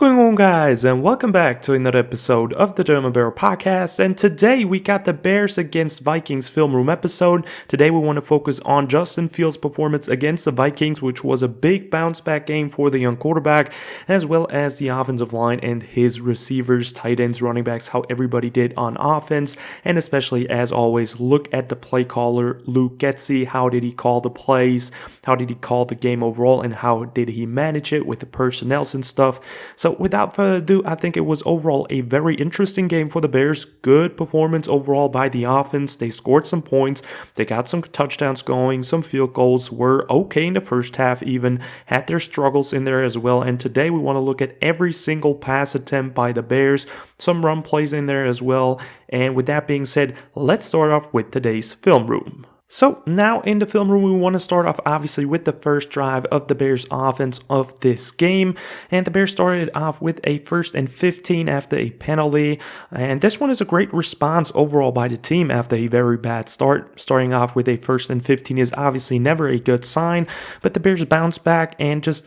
Going on, guys, and welcome back to another episode of the German Bear Podcast. And today we got the Bears against Vikings film room episode. Today we want to focus on Justin Fields' performance against the Vikings, which was a big bounce back game for the young quarterback, as well as the offensive line and his receivers, tight ends, running backs, how everybody did on offense. And especially, as always, look at the play caller, Luke Getsy. How did he call the plays? How did he call the game overall? And how did he manage it with the personnel and stuff? So without further ado, I think it was overall a very interesting game for the Bears. Good performance overall by the offense. They scored some points. They got some touchdowns going. Some field goals were okay in the first half even. Had their struggles in there as well. And today we want to look at every single pass attempt by the Bears. Some run plays in there as well. And with that being said, let's start off with today's film room. So now in the film room, we want to start off obviously with the first drive of the Bears offense of this game. And the Bears started off with a 1st and 15 after a penalty. And this one is a great response overall by the team after a very bad start. Starting off with a 1st and 15 is obviously never a good sign. But the Bears bounce back and just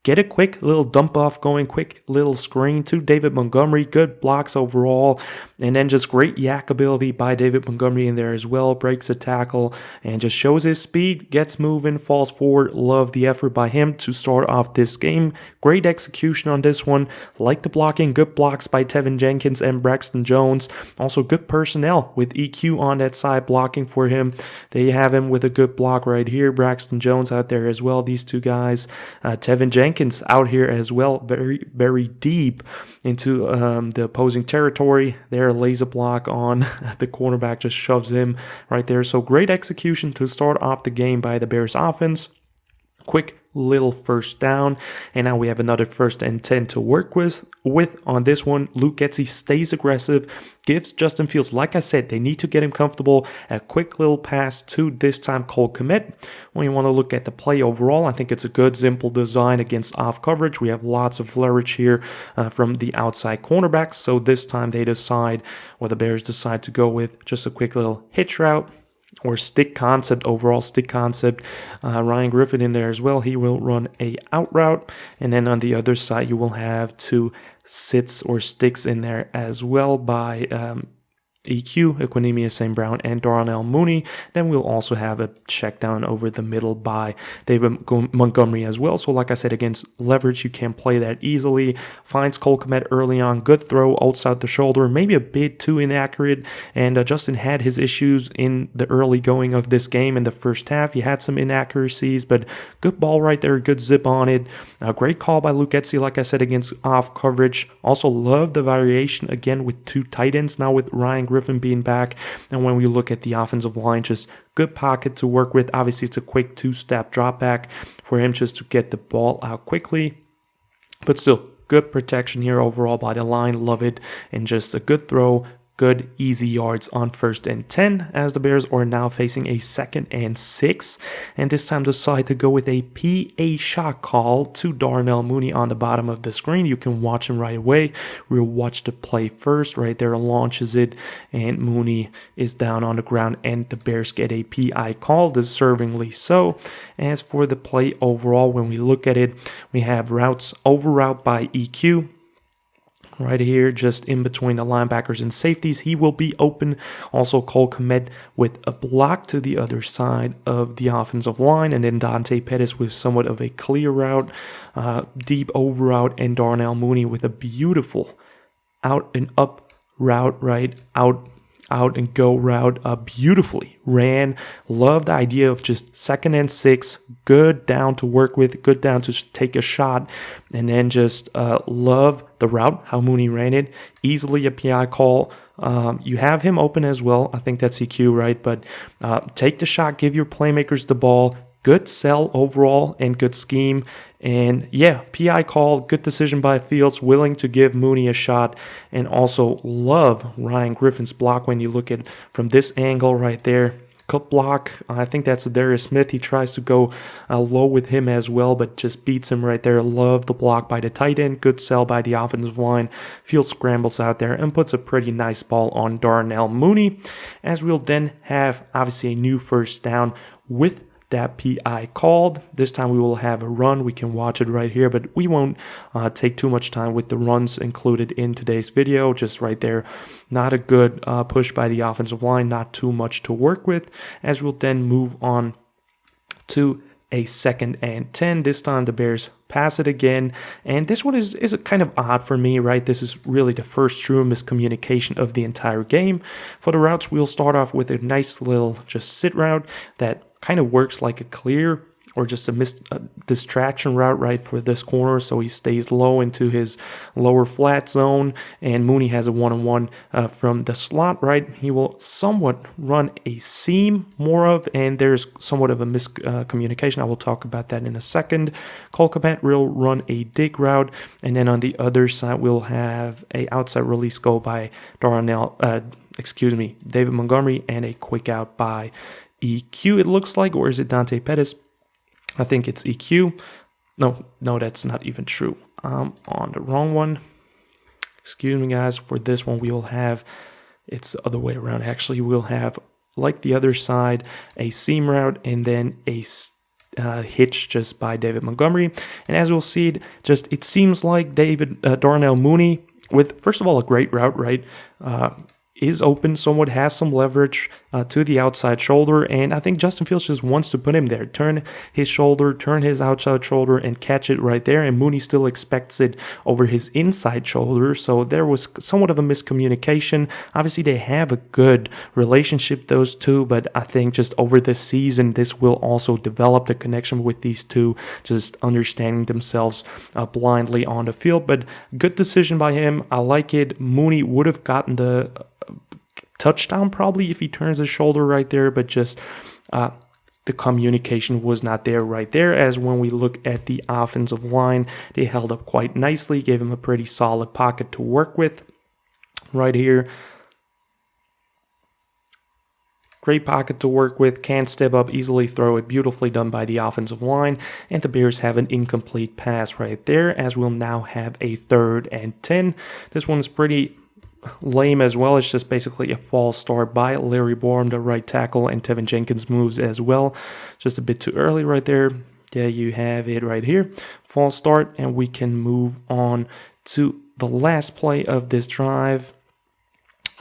get a quick little dump off going, quick little screen to David Montgomery. Good blocks overall. And then just great yak ability by David Montgomery in there as well. Breaks a tackle and just shows his speed, gets moving, falls forward. Love the effort by him to start off this game. Great execution on this one. Like the blocking. Good blocks by Tevin Jenkins and Braxton Jones. Also good personnel with EQ on that side blocking for him. They have him with a good block right here. Braxton Jones out there as well. These two guys. Tevin Jenkins out here as well, very, very deep into the opposing territory. There, laser block on the cornerback, just shoves him right there. So great execution to start off the game by the Bears offense. Quick little first down, and now we have another 1st and 10 to work with on this one. Luke Getsy stays aggressive, gives Justin Fields, like I said, they need to get him comfortable. A quick little pass to this time Cole Kmet. When you want to look at the play overall, I think it's a good simple design against off coverage. We have lots of leverage here from the outside cornerbacks, so this time they decide, or the Bears decide to go with just a quick little hitch route or stick concept, overall stick concept. Ryan Griffin in there as well. He will run a out route. And then on the other side, you will have 2 sits or sticks in there as well by EQ, Equinemius St. Brown, and Darnell Mooney. Then we'll also have a check down over the middle by David Montgomery as well. So like I said, against leverage, you can play that easily. Finds Cole Kmet early on. Good throw outside the shoulder. Maybe a bit too inaccurate. And Justin had his issues in the early going of this game in the first half. He had some inaccuracies, but good ball right there. Good zip on it. Great call by Luke Getsy, like I said, against off coverage. Also love the variation again with 2 tight ends now with Ryan Griffin being back. And when we look at the offensive line, just good pocket to work with. Obviously, it's a quick 2-step drop back for him just to get the ball out quickly. But still, good protection here overall by the line. Love it. And just a good throw. Good easy yards on 1st and 10 as the Bears are now facing a 2nd and 6. And this time decide to go with a PA shot call to Darnell Mooney on the bottom of the screen. You can watch him right away. We'll watch the play first. Right there, launches it. And Mooney is down on the ground. And the Bears get a PI call, deservingly so. As for the play overall, when we look at it, we have routes over route by EQ. Right here, just in between the linebackers and safeties, he will be open. Also, Cole Kmet with a block to the other side of the offensive line, and then Dante Pettis with somewhat of a clear route, deep over route, and Darnell Mooney with a beautiful out and up route, right out and go route, beautifully ran. Love the idea of just 2nd and 6, good down to work with, good down to take a shot, and then just love the route, how Mooney ran it. Easily a PI call. You have him open as well. I think that's EQ, right? But take the shot, give your playmakers the ball. Good sell overall and good scheme. And yeah, PI call, good decision by Fields, willing to give Mooney a shot. And also love Ryan Griffin's block when you look at from this angle right there. Cut block, I think that's Darius Smith. He tries to go low with him as well, but just beats him right there. Love the block by the tight end. Good sell by the offensive line. Fields scrambles out there and puts a pretty nice ball on Darnell Mooney. As we'll then have, obviously, a new first down with that PI called. This time we will have a run. We can watch it right here, but we won't take too much time with the runs included in today's video. Just right there, not a good push by the offensive line, not too much to work with, as we'll then move on to a 2nd and 10. This time the Bears pass it again, and this one is kind of odd for me, right? This is really the first true miscommunication of the entire game. For the routes, we'll start off with a nice little just sit route that kind of works like a clear or just a distraction route, right, for this corner, so he stays low into his lower flat zone, and Mooney has a one-on-one from the slot, right? He will somewhat run a seam more of, and there's somewhat of a miscommunication. I will talk about that in a second. Cole Kmet will run a dig route, and then on the other side, we'll have a outside release go by David Montgomery, and a quick out by EQ, it looks like, or is it Dante Pettis? I think it's EQ. No, that's not even true. I'm on the wrong one. Excuse me, guys. For this one, we will have, it's the other way around. Actually, we'll have, like the other side, a seam route and then a hitch just by David Montgomery. And as we'll see, it seems like Darnell Mooney, with, first of all, a great route, right? Is open somewhat, has some leverage to the outside shoulder, and I think Justin Fields just wants to put him there, turn his shoulder, turn his outside shoulder, and catch it right there, and Mooney still expects it over his inside shoulder, so there was somewhat of a miscommunication. Obviously, they have a good relationship, those two, but I think just over the season, this will also develop the connection with these two, just understanding themselves blindly on the field, but good decision by him. I like it. Mooney would have gotten the touchdown probably if he turns his shoulder right there, but just the communication was not there right there, as when we look at the offensive line, they held up quite nicely, gave him a pretty solid pocket to work with right here. Great pocket to work with, can't step up, easily throw it, beautifully done by the offensive line, and the Bears have an incomplete pass right there, as we'll now have a 3rd and 10. This one's pretty lame as well. It's just basically a false start by Larry Borum, the right tackle, and Tevin Jenkins moves as well. Just a bit too early right there. Yeah, you have it right here. False start, and we can move on to the last play of this drive.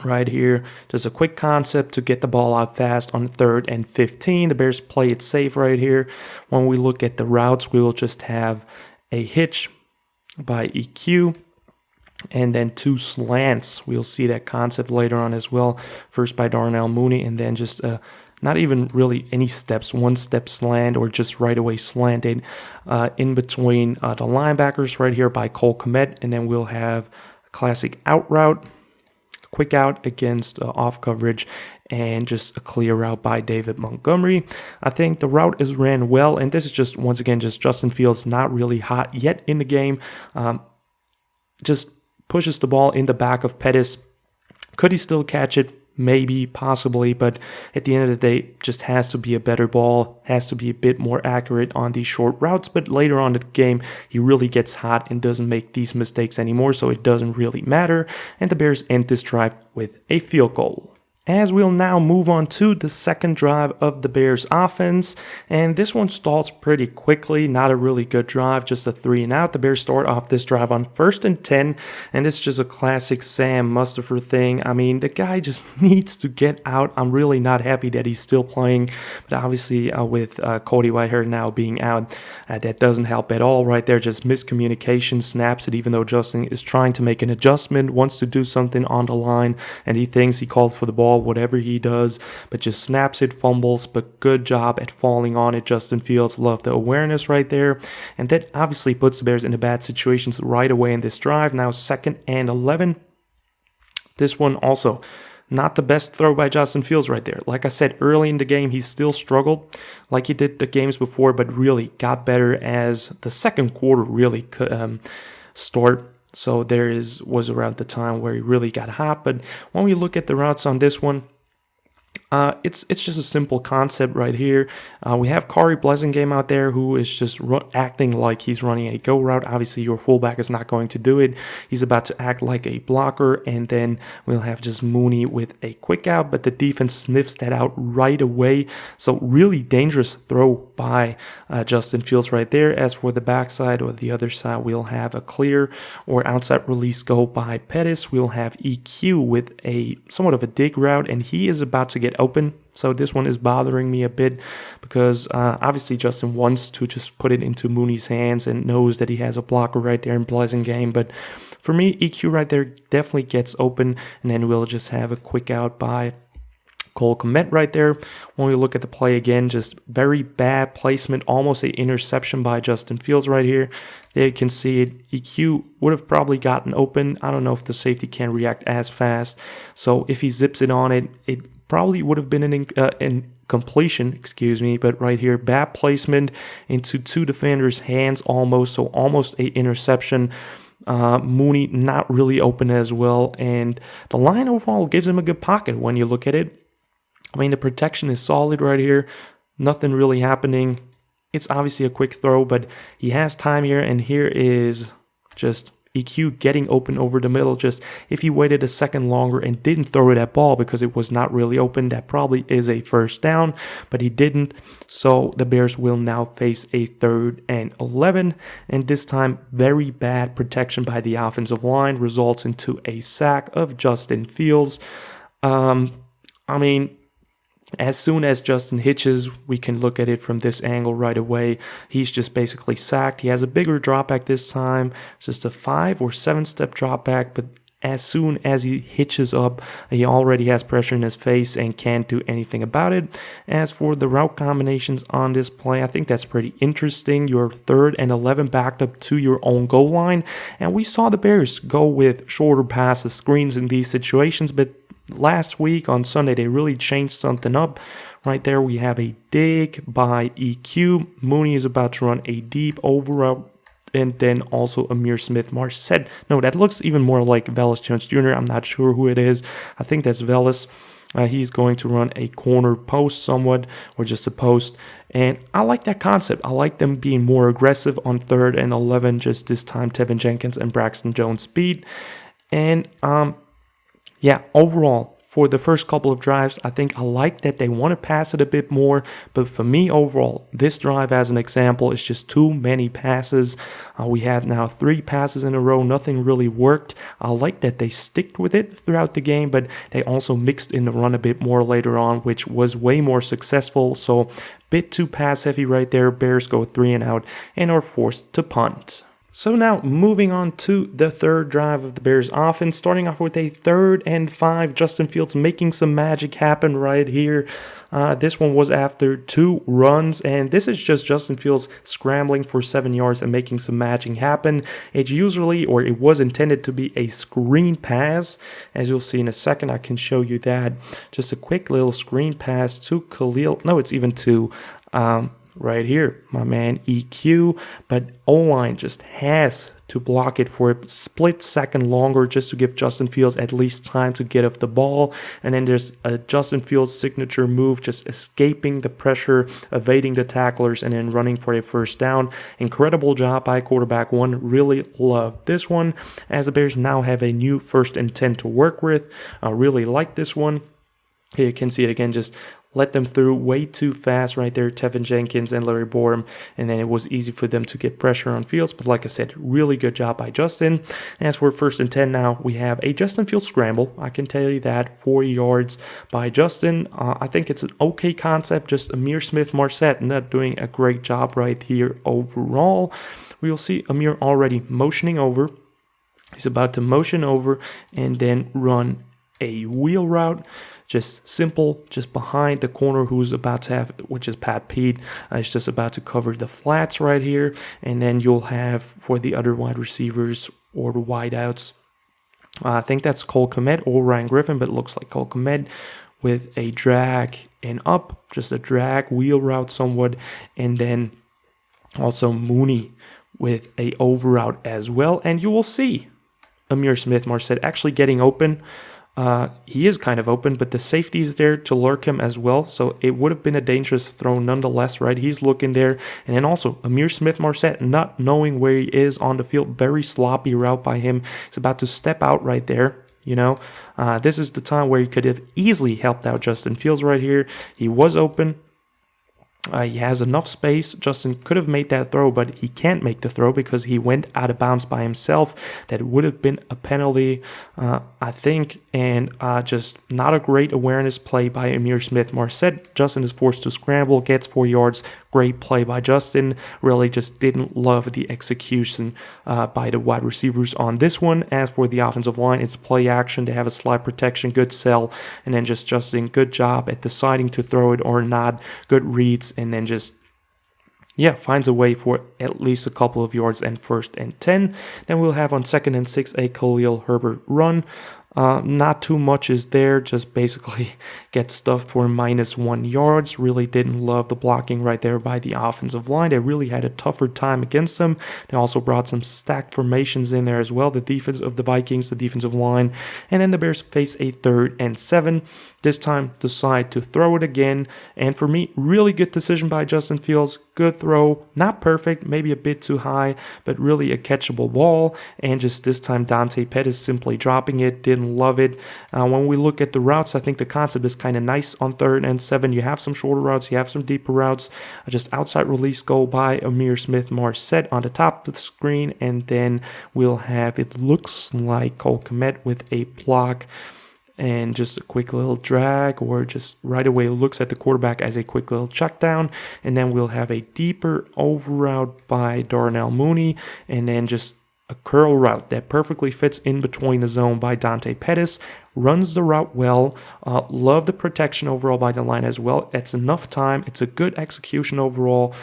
Right here, just a quick concept to get the ball out fast on 3rd and 15. The Bears play it safe right here. When we look at the routes, we will just have a hitch by EQ, and then 2 slants. We'll see that concept later on as well. First by Darnell Mooney, and then just not even really any steps, 1-step slant or just right away slanted in between the linebackers right here by Cole Kmet, and then we'll have a classic out route, quick out against off coverage, and just a clear route by David Montgomery. I think the route is ran well, and this is just, once again, just Justin Fields not really hot yet in the game. Just pushes the ball in the back of Pettis. Could he still catch it? Maybe, possibly, but at the end of the day, just has to be a better ball, has to be a bit more accurate on these short routes, but later on in the game, he really gets hot and doesn't make these mistakes anymore, so it doesn't really matter, and the Bears end this drive with a field goal. As we'll now move on to the 2nd drive of the Bears offense, and this one stalls pretty quickly, not a really good drive, just a 3 and out. The Bears start off this drive on 1st and 10, and it's just a classic Sam Mustipher thing. I mean, the guy just needs to get out. I'm really not happy that he's still playing, but obviously with Cody Whitehair now being out, that doesn't help at all right there. Just miscommunication, snaps it, even though Justin is trying to make an adjustment, wants to do something on the line, and he thinks he called for the ball, whatever he does, but just snaps it, fumbles, but good job at falling on it. Justin Fields, love the awareness right there, and that obviously puts the Bears into bad situations right away in this drive. Now 2nd and 11. This one also not the best throw by Justin Fields right there. Like I said, early in the game, he still struggled like he did the games before, but really got better as the second quarter really start. So was around the time where he really got hot. But when we look at the routes on this one, It's just a simple concept right here. We have Corey Blessingame out there who is just acting like he's running a go route. Obviously, your fullback is not going to do it. He's about to act like a blocker, and then we'll have just Mooney with a quick out, but the defense sniffs that out right away. So really dangerous throw by Justin Fields right there. As for the backside or the other side, we'll have a clear or outside release go by Pettis. We'll have EQ with a somewhat of a dig route, and he is about to get open. So this one is bothering me a bit because obviously Justin wants to just put it into Mooney's hands and knows that he has a blocker right there in Blessingame. But for me, EQ right there definitely gets open, and then we'll just have a quick out by Cole Kmet right there. When we look at the play again, just very bad placement, almost an interception by Justin Fields right here. There you can see it. EQ would have probably gotten open. I don't know if the safety can react as fast. So if he zips it on it, it probably would have been an completion, but right here, bad placement into two defenders' hands almost, so almost a interception. Mooney not really open as well, and the line overall gives him a good pocket when you look at it. I mean, the protection is solid right here. Nothing really happening. It's obviously a quick throw, but he has time here, and here is just EQ getting open over the middle. Just if he waited a second longer and didn't throw that ball because it was not really open, that probably is a first down, but he didn't. So the Bears will now face a 3rd and 11, and this time very bad protection by the offensive line results into a sack of Justin Fields. I mean, as soon as Justin hitches, we can look at it from this angle right away. He's just basically sacked. He has a bigger drop back this time. It's just a 5 or 7 step drop back, but as soon as he hitches up, he already has pressure in his face and can't do anything about it. As for the route combinations on this play, I think that's pretty interesting. Your 3rd and 11 backed up to your own goal line, and we saw the Bears go with shorter passes, screens in these situations, but last week on Sunday, they really changed something up. Right there, we have a dig by EQ. Mooney is about to run a deep over route, and then also Amir Smith-Marset. No, that looks even more like Velus Jones Jr. I'm not sure who it is. I think that's Velus. He's going to run a corner post somewhat, or just a post. And I like that concept. I like them being more aggressive on 3rd and 11. Just this time, Tevin Jenkins and Braxton Jones speed. And yeah, overall, for the first couple of drives, I think I like that they want to pass it a bit more. But for me, overall, this drive, as an example, is just too many passes. We have now 3 passes in a row. Nothing really worked. I like that they sticked with it throughout the game, but they also mixed in the run a bit more later on, which was way more successful. So, bit too pass heavy right there. Bears go 3 and out and are forced to punt. So now moving on to the 3rd drive of the Bears offense, starting off with a 3rd and 5. Justin Fields making some magic happen right here. This one was after 2 runs, and this is just Justin Fields scrambling for 7 yards and making some magic happen. It was intended to be a screen pass. As you'll see in a second, I can show you that. Just a quick little screen pass to Khalil. No, it's even to right here, my man EQ, but O-line just has to block it for a split second longer just to give Justin Fields at least time to get off the ball. And then there's a Justin Fields signature move, just escaping the pressure, evading the tacklers, and then running for a first down. Incredible job by quarterback 1. Really love this one, as the Bears now have a new 1st and 10 to work with. I really like this one. Here you can see it again, just let them through way too fast right there, Tevin Jenkins and Larry Borum, and then it was easy for them to get pressure on Fields. But like I said, really good job by Justin. As for 1st and 10 now, we have a Justin Fields scramble. I can tell you that, 4 yards by Justin. I think it's an okay concept, just Amir Smith-Marset not doing a great job right here overall. We'll see Amir already motioning over. He's about to motion over and then run a wheel route. Just simple, just behind the corner who's about to have, which is Pat Pete. It's just about to cover the flats right here. And then you'll have for the other wide receivers or the wideouts. I think that's Cole Kmet or Ryan Griffin, but it looks like Cole Kmet with a drag and up, just a drag wheel route somewhat. And then also Mooney with a over route as well. And you will see Amir Smith-Marset actually getting open. He is kind of open, but the safety is there to lurk him as well. So it would have been a dangerous throw nonetheless, right? He's looking there. And then also Amir Smith-Marset not knowing where he is on the field. Very sloppy route by him. He's about to step out right there. This is the time where he could have easily helped out Justin Fields right here. He was open. He has enough space. Justin could have made that throw, but he can't make the throw because he went out of bounds by himself. That would have been a penalty, I think, and just not a great awareness play by Amir Smith-Marset. Justin is forced to scramble, gets 4 yards. Great play by Justin. Really just didn't love the execution by the wide receivers on this one. As for the offensive line, it's play action. They have a slide protection, good sell, and then just Justin, good job at deciding to throw it or not. Good reads, and then just finds a way for at least a couple of yards and 1st and 10. Then we'll have on 2nd and 6 a Khalil Herbert run. Not too much is there, just basically get stuffed for -1 yards. Really didn't love the blocking right there by the offensive line. They really had a tougher time against them. They also brought some stacked formations in there as well. The defense of the Vikings, the defensive line. And then the Bears face a 3rd and 7. This time decide to throw it again. And for me, really good decision by Justin Fields. Good throw. Not perfect, maybe a bit too high, but really a catchable ball. And just this time, Dante Pettis simply dropping it. Didn't love it. When we look at the routes, I think the concept is kind of nice on 3rd and 7. You have some shorter routes, you have some deeper routes. Just outside release go by Amir Smith-Marset on the top of the screen, and then we'll have, it looks like Cole Kmet with a block and just a quick little drag, or just right away looks at the quarterback as a quick little check down. And then we'll have a deeper over route by Darnell Mooney, and then just a curl route that perfectly fits in between the zone by Dante Pettis. Runs the route well. Love the protection overall by the line as well. It's enough time. It's a good execution overall.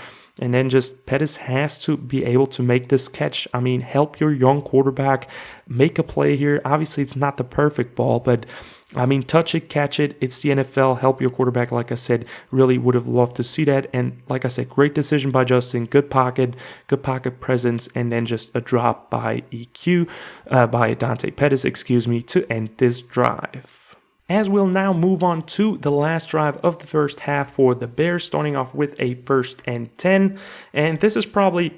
And then just Pettis has to be able to make this catch. I mean, help your young quarterback make a play here. Obviously, it's not the perfect ball, but I mean, touch it, catch it. It's the NFL. Help your quarterback. Like I said, really would have loved to see that. And like I said, great decision by Justin. Good pocket presence, and then just a drop by by Dante Pettis, to end this drive. As we'll now move on to the last drive of the first half for the Bears, starting off with a 1st and 10. And this is probably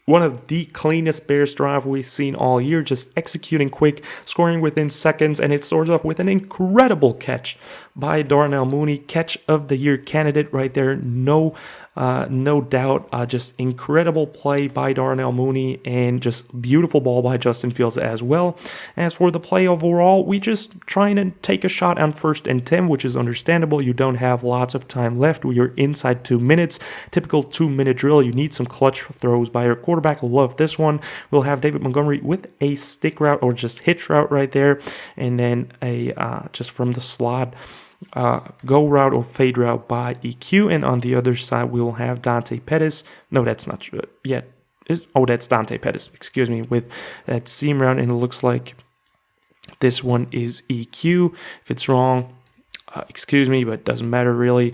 one of the cleanest Bears drive we've seen all year, just executing quick, scoring within seconds, and it starts off with an incredible catch by Darnell Mooney, catch of the year candidate right there, no doubt. Just incredible play by Darnell Mooney, and just beautiful ball by Justin Fields as well. As for the play overall, we just trying to take a shot on 1st and 10, which is understandable. You don't have lots of time left. We are inside 2 minutes. Typical 2-minute drill. You need some clutch throws by your quarterback. Love this one. We'll have David Montgomery with a stick route or just hitch route right there, and then a just from the slot go route or fade route by EQ. And on the other side, we'll have Dante Pettis. No, that's not true yet. That's Dante Pettis, with that seam route. And it looks like this one is EQ. If it's wrong, but it doesn't matter really.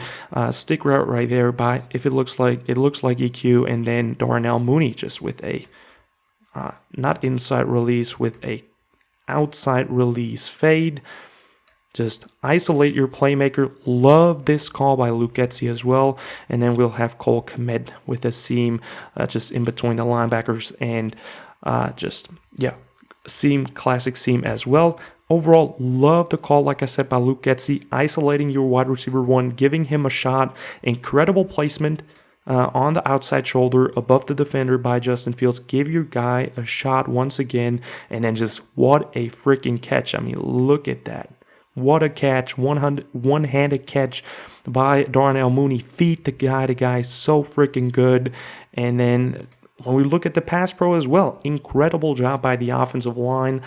Stick route right there by, if it looks like EQ, and then Darnell Mooney just with a not inside release, with a outside release fade. Just isolate your playmaker. Love this call by Luke Getsy as well. And then we'll have Cole Kmet with a seam just in between the linebackers, and classic seam as well. Overall, love the call, like I said, by Luke Getsy, isolating your wide receiver 1, giving him a shot. Incredible placement on the outside shoulder above the defender by Justin Fields. Give your guy a shot once again, and then just what a freaking catch. I mean, look at that. What a catch. One-handed catch by Darnell Mooney. Feed the guy so freaking good. And then when we look at the pass pro as well, incredible job by the offensive line.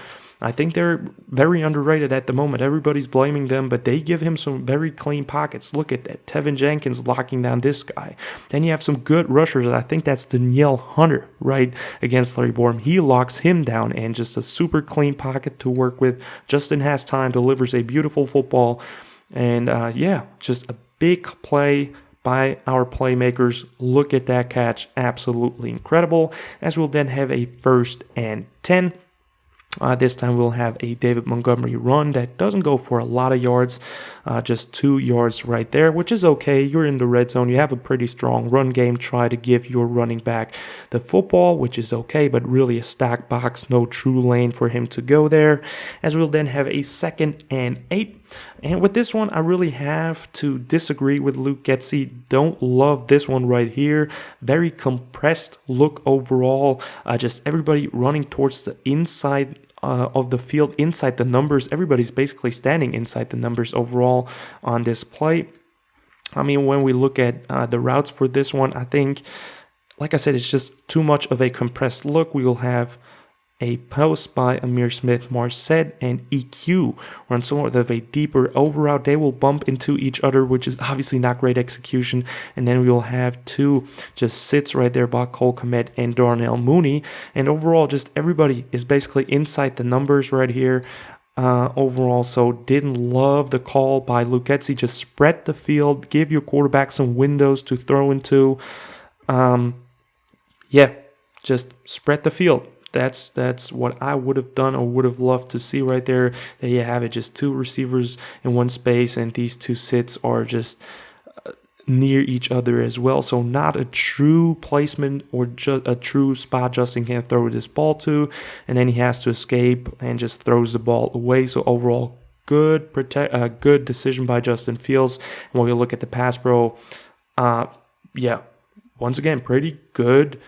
I think they're very underrated at the moment. Everybody's blaming them, but they give him some very clean pockets. Look at that. Tevin Jenkins locking down this guy. Then you have some good rushers. I think that's Danielle Hunter, right, against Larry Borum. He locks him down, and just a super clean pocket to work with. Justin has time, delivers a beautiful football. And, just a big play by our playmakers. Look at that catch. Absolutely incredible. As we'll then have a 1st and 10. This time we'll have a David Montgomery run that doesn't go for a lot of yards, just 2 yards right there, which is okay. You're in the red zone. You have a pretty strong run game. Try to give your running back the football, which is okay, but really a stack box, no true lane for him to go there. As we'll then have a 2nd and 8. And with this one, I really have to disagree with Luke Getsy. Don't love this one right here. Very compressed look overall. Just everybody running towards the inside of the field, inside the numbers. Everybody's basically standing inside the numbers overall on this play. I mean, when we look at the routes for this one, I think, like I said, it's just too much of a compressed look. We will have a post by Amir Smith-Marset and EQ run somewhat of a deeper over route. They will bump into each other, which is obviously not great execution. And then we will have 2 just sits right there by Cole Kmet and Darnell Mooney. And overall, just everybody is basically inside the numbers right here. Overall, so didn't love the call by Luke Getsy. Just spread the field, give your quarterback some windows to throw into. Just spread the field. That's what I would have done or would have loved to see right there. There you have it, just 2 receivers in one space, and these 2 sits are just near each other as well. So not a true placement or a true spot Justin can throw this ball to, and then he has to escape and just throws the ball away. So overall, good decision by Justin Fields. And when we look at the pass pro, once again, pretty good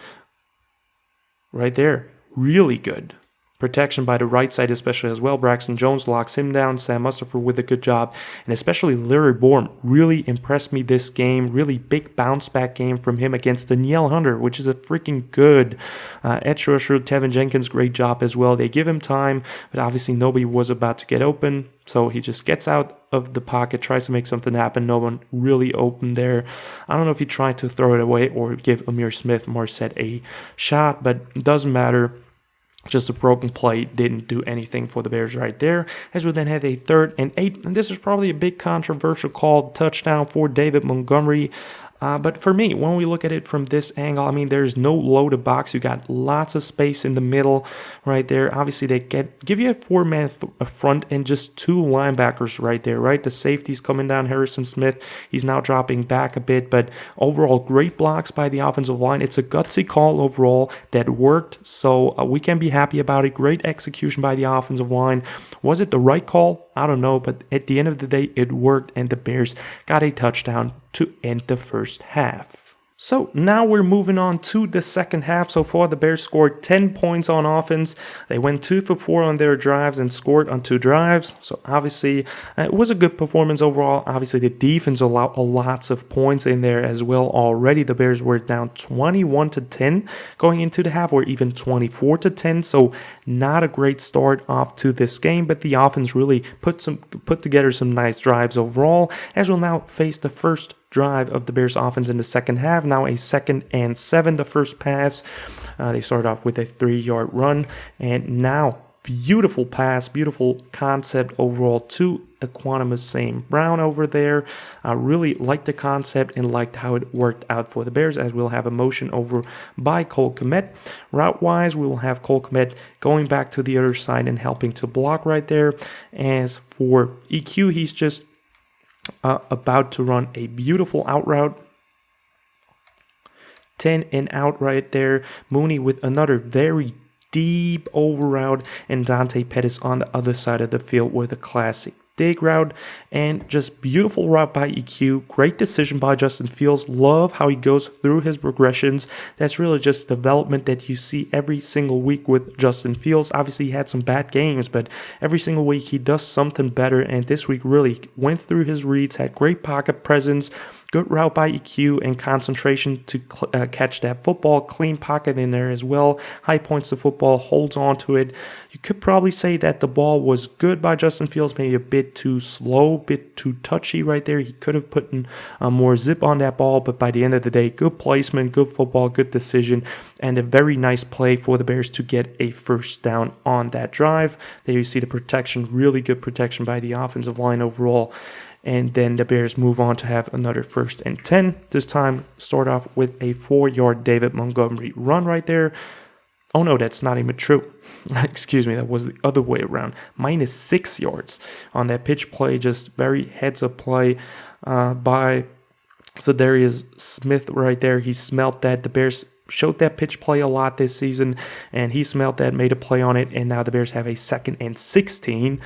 right there. Really good protection by the right side, especially as well. Braxton Jones locks him down. Sam Mustipher with a good job. And especially Larry Bourne really impressed me this game. Really big bounce back game from him against Danielle Hunter, which is a freaking good edge rusher. Tevin Jenkins, great job as well. They give him time, but obviously nobody was about to get open. So he just gets out of the pocket, tries to make something happen. No one really open there. I don't know if he tried to throw it away or give Amir Smith-Marset a shot, but it doesn't matter. Just a broken play didn't do anything for the Bears right there. As we then had a 3rd and 8. And this is probably a big controversial call, touchdown for David Montgomery. But for me, when we look at it from this angle, I mean, there's no loaded box. You got lots of space in the middle right there. Obviously, they give you a 4-man front and just 2 linebackers right there, right? The safety's coming down, Harrison Smith. He's now dropping back a bit, but overall, great blocks by the offensive line. It's a gutsy call overall that worked, so we can be happy about it. Great execution by the offensive line. Was it the right call? I don't know, but at the end of the day, it worked, and the Bears got a touchdown to end the first half. So now we're moving on to the second half. So far, the Bears scored 10 points on offense. They went 2 for 4 on their drives and scored on 2 drives. So obviously, it was a good performance overall. Obviously, the defense allowed lots of points in there as well already. The Bears were down 21-10 going into the half, or even 24-10. So not a great start off to this game, but the offense really put together some nice drives overall. As we'll now face the first drive of the Bears offense in the second half. Now a 2nd and 7, the first pass. They started off with a 3-yard run, and now beautiful pass, beautiful concept overall to Equanimous St. Brown over there. I really liked the concept and liked how it worked out for the Bears, as we'll have a motion over by Cole Kmet. Route-wise, we will have Cole Kmet going back to the other side and helping to block right there. As for EQ, he's just about to run a beautiful out route. 10 and out right there. Mooney with another very deep over route, and Dante Pettis on the other side of the field with a classic dig route, and just beautiful route by EQ. Great decision by Justin Fields. Love how he goes through his progressions. That's really just development that you see every single week with Justin Fields. Obviously, he had some bad games, but every single week he does something better, and this week really went through his reads, had great pocket presence, good route by EQ, and concentration to catch that football. Clean pocket in there as well. High points the football, holds on to it. You could probably say that the ball was good by Justin Fields, maybe a bit too slow, bit too touchy right there. He could have put more zip on that ball, but by the end of the day, good placement, good football, good decision, and a very nice play for the Bears to get a first down on that drive. There you see the protection, really good protection by the offensive line overall. And then the Bears move on to have another 1st and 10. This time, start off with a 4-yard David Montgomery run right there. Oh no, that's not even true. Excuse me, that was the other way around. -6 yards on that pitch play, just very heads-up play by Zadarius Smith right there. He smelt that. The Bears showed that pitch play a lot this season, and he smelt that, made a play on it, and now the Bears have a 2nd and 16.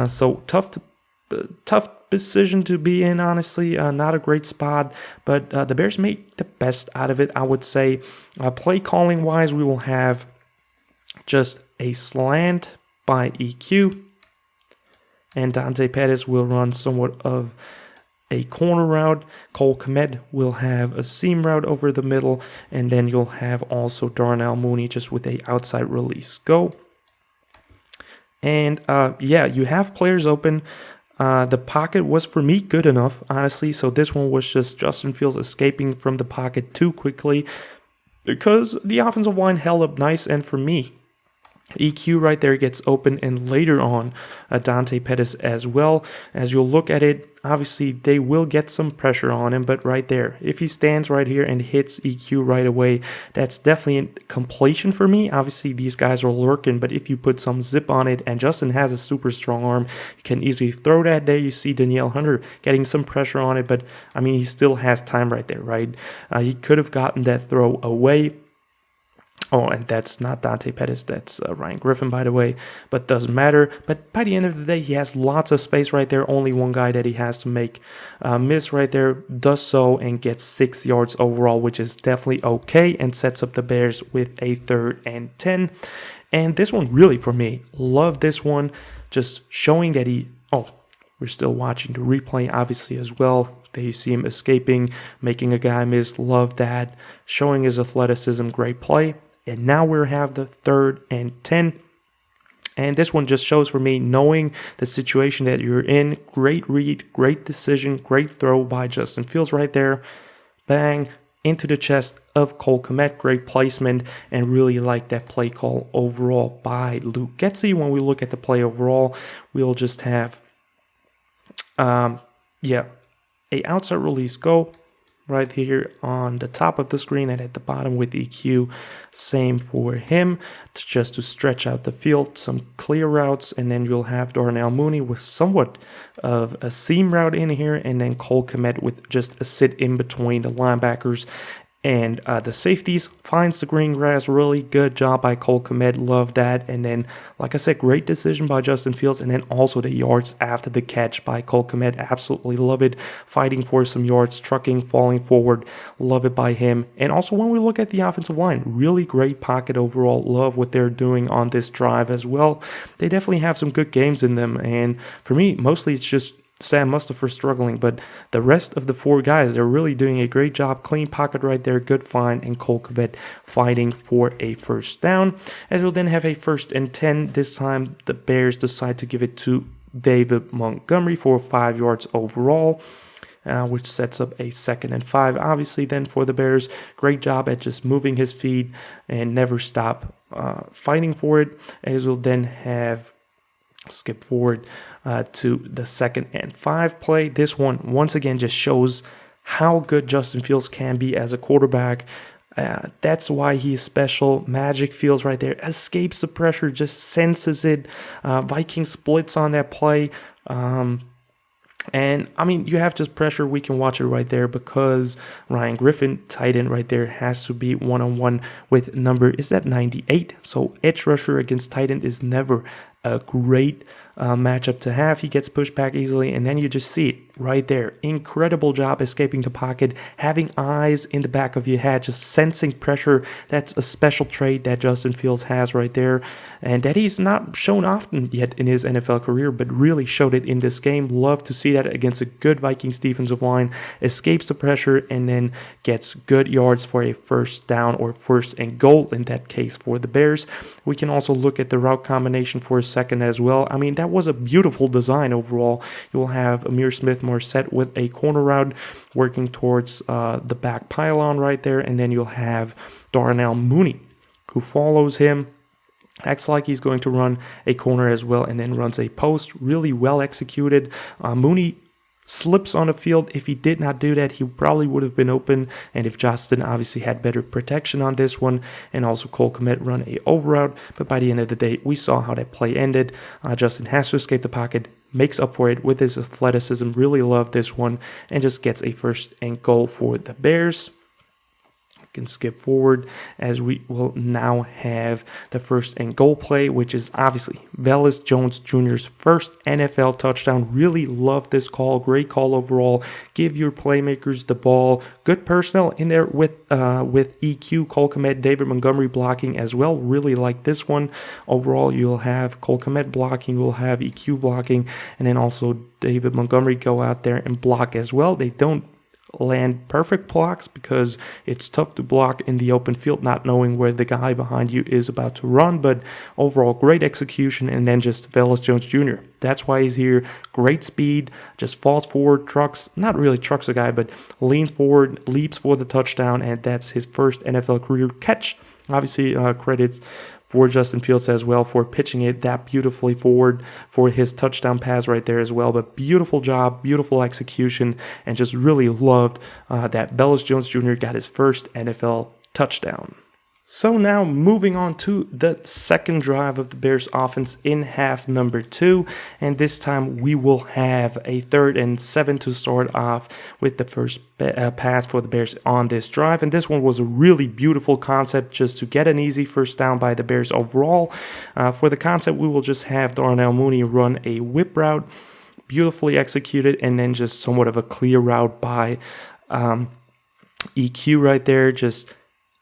So tough decision to be in, honestly. Not a great spot, but the Bears made the best out of it, I would say. Play calling wise, we will have just a slant by EQ, and Dante Pettis will run somewhat of a corner route. Cole Kmet will have a seam route over the middle, and then you'll have also Darnell Mooney just with a outside release go. And yeah, you have players open. The pocket was, for me, good enough, honestly. So this one was just Justin Fields escaping from the pocket too quickly because the offensive line held up nice. And for me, EQ right there gets open, and later on Dante Pettis as well. As you'll look at it, obviously they will get some pressure on him, but right there, if he stands right here and hits EQ right away, that's definitely a completion for me. Obviously these guys are lurking, but if you put some zip on it, and Justin has a super strong arm, you can easily throw that there. You see Danielle Hunter getting some pressure on it, but I mean, he still has time right there, right? He could have gotten that throw away. Oh, and that's not Dante Pettis, that's Ryan Griffin, by the way, but doesn't matter. But by the end of the day, he has lots of space right there. Only one guy that he has to make miss right there, does so, and gets 6 yards overall, which is definitely okay, and sets up the Bears with a 3rd and 10. And this one, really, for me, love this one, just showing that we're still watching the replay, obviously, as well. There you see him escaping, making a guy miss, love that, showing his athleticism, great play. And now we have the 3rd and 10. And this one just shows for me, knowing the situation that you're in, great read, great decision, great throw by Justin Fields right there. Bang, into the chest of Cole Kmet, great placement, and really like that play call overall by Luke Getsy. When we look at the play overall, we'll just have, a outside release go right here on the top of the screen, and at the bottom with EQ, same for him, just to stretch out the field, some clear routes, and then you'll have Darnell Mooney with somewhat of a seam route in here, and then Cole Kmet with just a sit in between the linebackers and the safeties. Finds the green grass. Really good job by Cole Kmet. Love that. And then, like I said, great decision by Justin Fields. And then also the yards after the catch by Cole Kmet. Absolutely love it. Fighting for some yards, trucking, falling forward. Love it by him. And also when we look at the offensive line, really great pocket overall. Love what they're doing on this drive as well. They definitely have some good games in them. And for me, mostly it's just Sam Mustipher struggling, but the rest of the 4 guys, they're really doing a great job. Clean pocket right there, good find, and Cole Kmet fighting for a 1st down. As we'll then have a 1st and 10. This time the Bears decide to give it to David Montgomery for 5 yards overall, which sets up a 2nd and 5. Obviously then for the Bears, great job at just moving his feet and never stop fighting for it. As we'll then have skip forward to the 2nd and 5 play. This one, once again, just shows how good Justin Fields can be as a quarterback. That's why he's special. Magic Fields right there. Escapes the pressure, just senses it. Vikings splits on that play. And, I mean, you have just pressure. We can watch it right there because Ryan Griffin, tight end right there, has to be one-on-one with number, is that 98? So edge rusher against tight end is never a great matchup to have. He gets pushed back easily, and then you just see it right there. Incredible job escaping the pocket, having eyes in the back of your head, just sensing pressure. That's a special trait that Justin Fields has right there, and that he's not shown often yet in his NFL career, but really showed it in this game. Love to see that against a good Vikings defensive line. Escapes the pressure and then gets good yards for a 1st down, or 1st and goal in that case for the Bears. We can also look at the route combination for a second as well. I mean, that was a beautiful design overall. You'll have Amir Smith-Marset with a corner route working towards the back pylon right there, and then you'll have Darnell Mooney who follows him, acts like he's going to run a corner as well, and then runs a post. Really well executed. Mooney slips on the field. If he did not do that, he probably would have been open. And if Justin obviously had better protection on this one, and also Cole Kmet run a over route. But by the end of the day, we saw how that play ended. Justin has to escape the pocket, makes up for it with his athleticism. Really loved this one, and just gets a 1st and goal for the Bears. Can skip forward as we will now have the 1st and goal play, which is obviously Velus Jones Jr.'s first NFL touchdown. Really love this call. Great call overall. Give your playmakers the ball. Good personnel in there with EQ, Cole Kmet, David Montgomery blocking as well. Really like this one. Overall, you'll have Cole Kmet blocking, you'll have EQ blocking, and then also David Montgomery go out there and block as well. They don't land perfect blocks because it's tough to block in the open field not knowing where the guy behind you is about to run, but overall great execution. And then just Velus Jones Jr., that's why he's here. Great speed, just falls forward, not really trucks a guy, but leans forward, leaps for the touchdown, and that's his first NFL career catch. Obviously credits for Justin Fields as well for pitching it that beautifully forward for his touchdown pass right there as well. But beautiful job, beautiful execution, and just really loved that Velus Jones Jr. got his first NFL touchdown. So now moving on to the second drive of the Bears offense in half number 2. And this time we will have a 3rd and 7 to start off with the first pass for the Bears on this drive. And this one was a really beautiful concept just to get an easy first down by the Bears overall. For the concept, we will just have Darnell Mooney run a whip route, beautifully executed, and then just somewhat of a clear route by EQ right there, just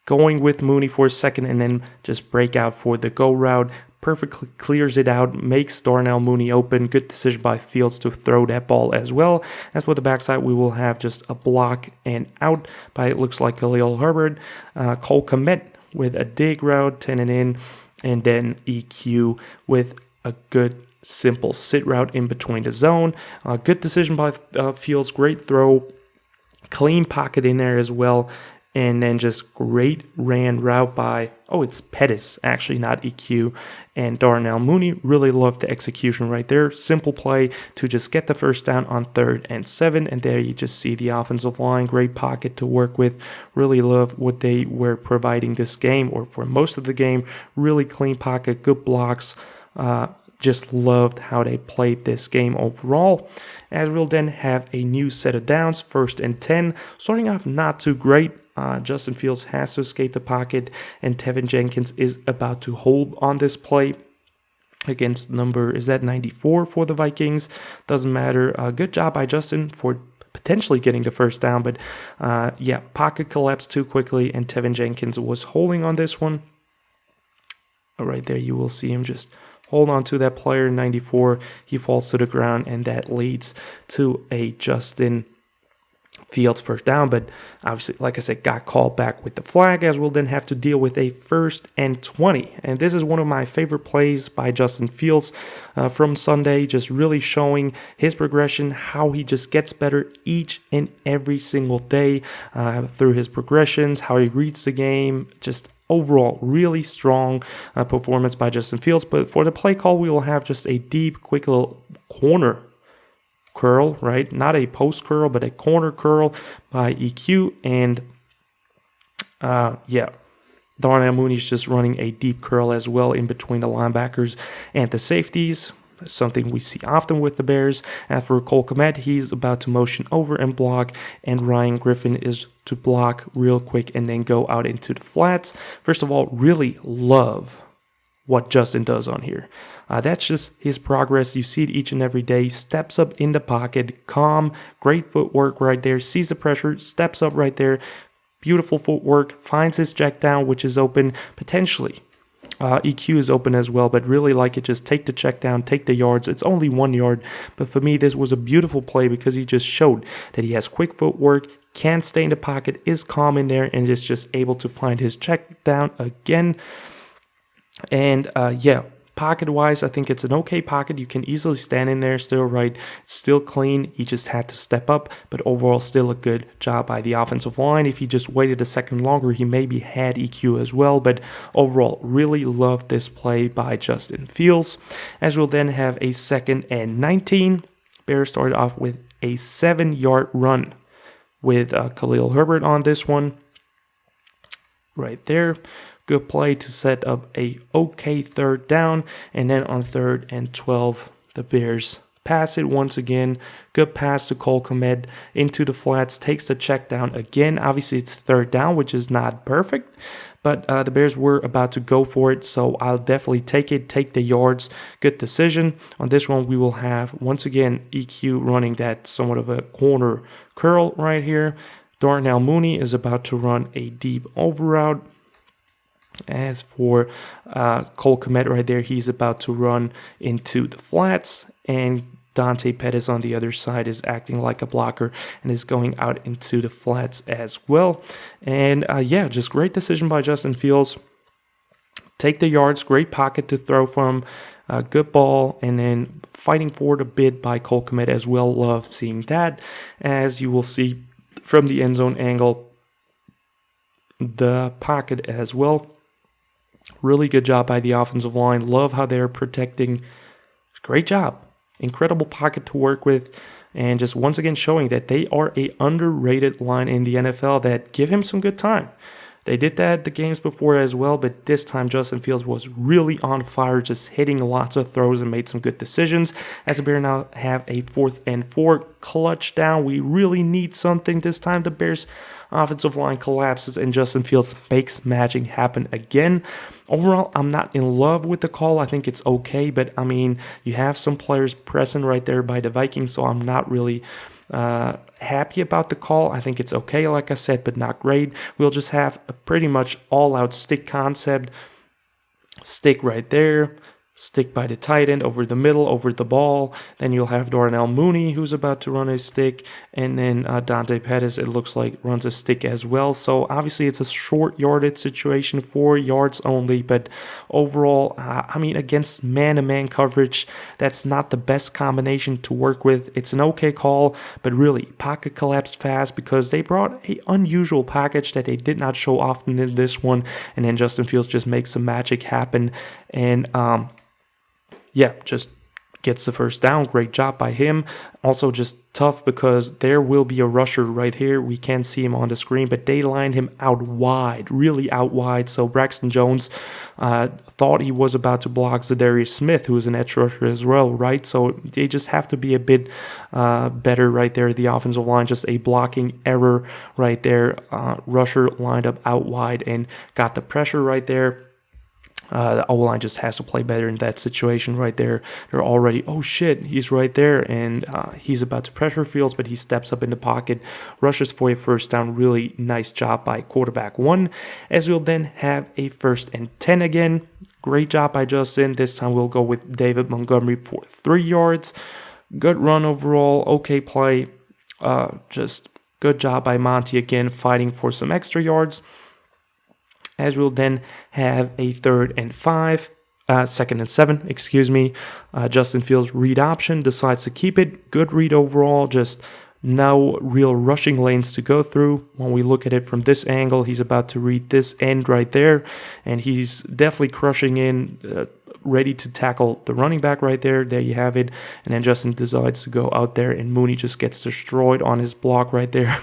going with Mooney for a second and then just Breakout for the go route. Perfectly clears it out, makes Darnell Mooney open. Good decision by Fields to throw that ball as well. As for the backside, we will have just a block and out by, it looks like, Khalil Herbert. Cole Kmet with a dig route, 10 and in, and then EQ with a good simple sit route in between the zone. Good decision by Fields, great throw, clean pocket in there as well. And then just great ran route by, it's Pettis, actually, not EQ, and Darnell Mooney. Really loved the execution right there. Simple play to just get the first down on 3rd and 7. And there you just see the offensive line, great pocket to work with. Really love what they were providing this game, or for most of the game. Really clean pocket, good blocks. Just loved how they played this game overall. As we'll then have a new set of downs, 1st and 10. Starting off not too great. Justin Fields has to escape the pocket, and Tevin Jenkins is about to hold on this play against number, is that 94 for the Vikings? Doesn't matter. Good job by Justin for potentially getting the first down, but pocket collapsed too quickly, and Tevin Jenkins was holding on this one. Right there, you will see him just hold on to that player, 94. He falls to the ground, and that leads to a Justin Fields first down, but obviously, like I said, got called back with the flag, as we'll then have to deal with a 1st and 20. And this is one of my favorite plays by Justin Fields from Sunday, just really showing his progression, how he just gets better each and every single day through his progressions, how he reads the game, just overall really strong performance by Justin Fields. But for the play call, we will have just a deep, quick little corner curl, right? Not a post curl, but a corner curl by EQ. And Darnell Mooney's just running a deep curl as well in between the linebackers and the safeties. Something we see often with the Bears. And for Cole Kmet, he's about to motion over and block, and Ryan Griffin is to block real quick and then go out into the flats. First of all, really love what Justin does on here. That's just his progress. You see it each and every day. Steps up in the pocket, calm, great footwork right there. Sees the pressure, steps up right there. Beautiful footwork, finds his check down, which is open potentially. EQ is open as well, but really like it. Just take the check down, take the yards. It's only 1 yard, but for me, this was a beautiful play because he just showed that he has quick footwork, can stay in the pocket, is calm in there, and is just able to find his check down again. And pocket-wise, I think it's an okay pocket. You can easily stand in there still, right? It's still clean. He just had to step up, but overall still a good job by the offensive line. If he just waited a second longer, he maybe had EQ as well, but overall, really loved this play by Justin Fields. As we'll then have a 2nd and 19. Bears started off with a 7-yard run with Khalil Herbert on this one. Right there. Good play to set up a okay 3rd down. And then on 3rd and 12, the Bears pass it once again. Good pass to Cole Kmet into the flats. Takes the check down again. Obviously, it's 3rd down, which is not perfect. But the Bears were about to go for it, so I'll definitely take it, take the yards. Good decision. On this one, we will have, once again, EQ running that somewhat of a corner curl right here. Darnell Mooney is about to run a deep over route. As for Cole Kmet right there, he's about to run into the flats. And Dante Pettis on the other side is acting like a blocker and is going out into the flats as well. And yeah, just great decision by Justin Fields. Take the yards, great pocket to throw from, good ball, and then fighting forward a bit by Cole Kmet as well. Love seeing that, as you will see from the end zone angle, the pocket as well. Really good job by the offensive line. Love how they're protecting. Great job. Incredible pocket to work with, and just once again showing that they are a underrated line in the NFL that give him some good time. They did that the games before as well, but this time Justin Fields was really on fire, just hitting lots of throws and made some good decisions. As the Bears now have a 4th and 4 clutch down. We really need something this time. The Bears offensive line collapses and Justin Fields makes magic happen again. Overall, I'm not in love with the call. I think it's okay, but I mean, you have some players present right there by the Vikings, so I'm not really happy about the call. I think it's okay, like I said, but not great. We'll just have a pretty much all-out stick concept. Stick right there. Stick by the tight end, over the middle, over the ball. Then you'll have Darnell Mooney, who's about to run a stick. And then Dante Pettis, it looks like, runs a stick as well. So obviously it's a short yardage situation, 4 yards only. But overall, I mean, against man-to-man coverage, that's not the best combination to work with. It's an okay call, but really, pocket collapsed fast because they brought an unusual package that they did not show often in this one. And then Justin Fields just makes some magic happen. And yeah, just gets the 1st down. Great job by him. Also just tough because there will be a rusher right here. We can't see him on the screen, but they lined him out wide, really out wide. So Braxton Jones thought he was about to block Zadarius Smith, who is an edge rusher as well, right? So they just have to be a bit better right there. The offensive line, just a blocking error right there. Rusher lined up out wide and got the pressure right there. The O-line just has to play better in that situation right there. They're already, oh shit, he's right there, and he's about to pressure Fields, but he steps up in the pocket, rushes for a 1st down. Really nice job by quarterback 1, as we'll then have a 1st and 10 again. Great job by Justin. This time we'll go with David Montgomery for 3 yards. Good run overall, okay play. Just good job by Monty again, fighting for some extra yards. As we'll then have a 3rd and 5, 2nd and 7, excuse me. Justin Fields read option, decides to keep it. Good read overall, just no real rushing lanes to go through. When we look at it from this angle, he's about to read this end right there, and he's definitely crushing in, ready to tackle the running back right there. There you have it. And then Justin decides to go out there, and Mooney just gets destroyed on his block right there,